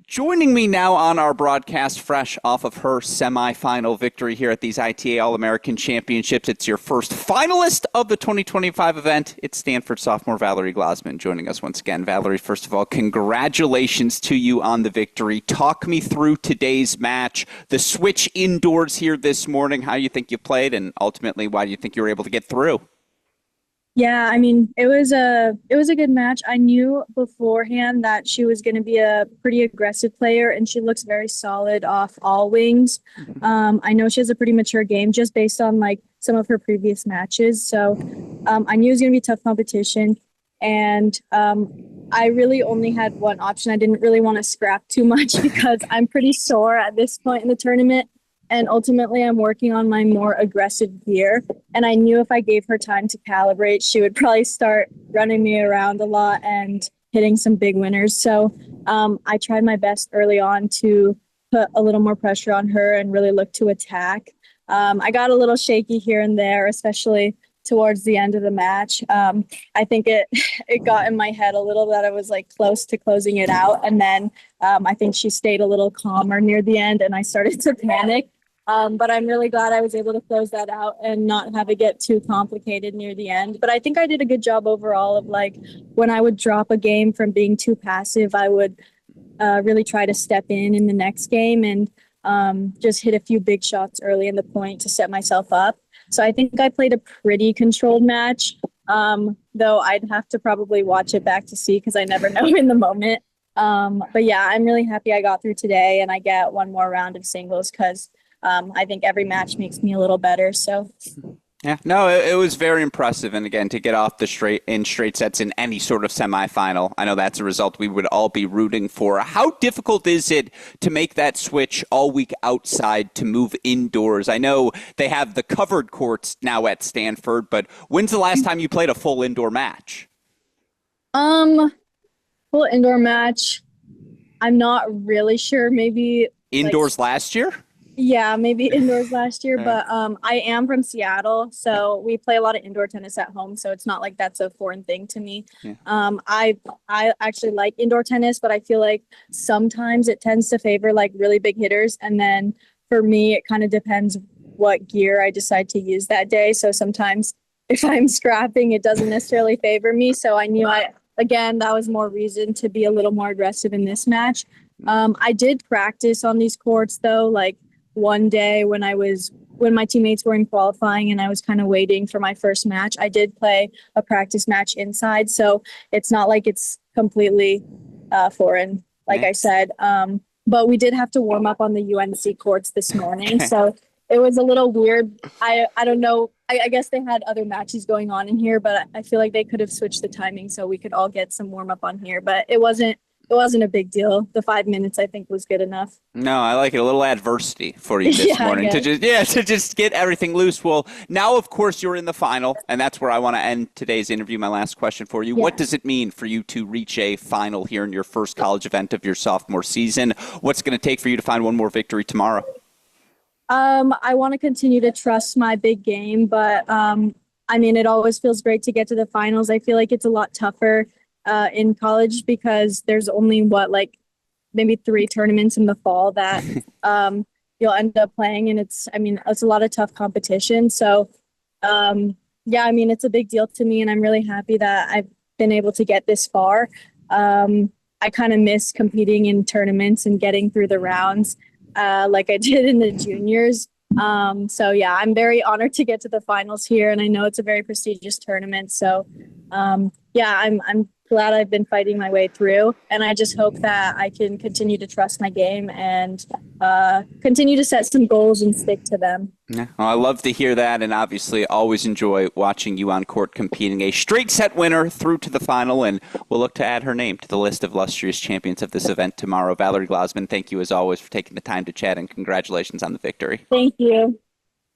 Joining me now on our broadcast, fresh off of her semifinal victory here at these ITA All-American Championships. It's your first finalist of the 2025 event. It's Stanford sophomore Valerie Glozman joining us once again. Valerie, first of all, congratulations to you on the victory. Talk me through today's match, the switch indoors here this morning, how you think you played, and ultimately why do you think you were able to get through? Yeah, it was a good match. I knew beforehand that she was going to be a pretty aggressive player, and she looks very solid off all wings. I know she has a pretty mature game just based on like some of her previous matches. So I knew it was going to be tough competition, and I really only had one option. I didn't really want to scrap too much because I'm pretty sore at this point in the tournament. And ultimately, I'm working on my more aggressive gear. And I knew if I gave her time to calibrate, she would probably start running me around a lot and hitting some big winners. So I tried my best early on to put a little more pressure on her and really look to attack. I got a little shaky here and there, especially towards the end of the match. I think it got in my head a little that I was like close to closing it out. And then I think she stayed a little calmer near the end and I started to panic. But I'm really glad I was able to close that out and not have it get too complicated near the end. But I think I did a good job overall of like when I would drop a game from being too passive, I would really try to step in the next game and just hit a few big shots early in the point to set myself up. So I think I played a pretty controlled match, though I'd have to probably watch it back to see because I never know in the moment. But yeah, I'm really happy I got through today and I get one more round of singles because I think every match makes me a little better. So, yeah, no, it was very impressive. And again, to get off the straight sets in any sort of semifinal, I know that's a result we would all be rooting for. How difficult is it to make that switch all week outside to move indoors? I know they have the covered courts now at Stanford, but when's the last time you played a full indoor match? Full indoor match. I'm not really sure. Maybe indoors last year? Yeah, maybe indoors last year, but I am from Seattle, so we play a lot of indoor tennis at home, so it's not like that's a foreign thing to me. Yeah. I actually like indoor tennis, but I feel like sometimes it tends to favor like really big hitters, and then for me, it kind of depends what gear I decide to use that day. So sometimes if I'm scrapping, it doesn't necessarily favor me. So I knew that was more reason to be a little more aggressive in this match. I did practice on these courts though, like one day when my teammates were in qualifying and I was kind of waiting for my first match, I did play a practice match inside. So it's not like it's completely foreign, like I said. But we did have to warm up on the UNC courts this morning. So it was a little weird. I don't know. I guess they had other matches going on in here, but I feel like they could have switched the timing so we could all get some warm up on here. But it wasn't a big deal. The 5 minutes I think was good enough. No, I like it. A little adversity for you this morning to just get everything loose. Well, now of course you're in the final, and that's where I want to end today's interview. My last question for you: What does it mean for you to reach a final here in your first college event of your sophomore season? What's going to take for you to find one more victory tomorrow? I want to continue to trust my big game, but it always feels great to get to the finals. I feel like it's a lot tougher in college because there's only maybe 3 tournaments in the fall that you'll end up playing, and it's a lot of tough competition. So it's a big deal to me, and I'm really happy that I've been able to get this far. I kind of miss competing in tournaments and getting through the rounds like I did in the juniors. I'm very honored to get to the finals here, and I know it's a very prestigious tournament. So I'm glad I've been fighting my way through, and I just hope that I can continue to trust my game and continue to set some goals and stick to them. Yeah, well, I love to hear that, and obviously always enjoy watching you on court competing. A straight set winner through to the final, and we'll look to add her name to the list of illustrious champions of this event tomorrow. Valerie Glozman, thank you as always for taking the time to chat, and congratulations on the victory. Thank you.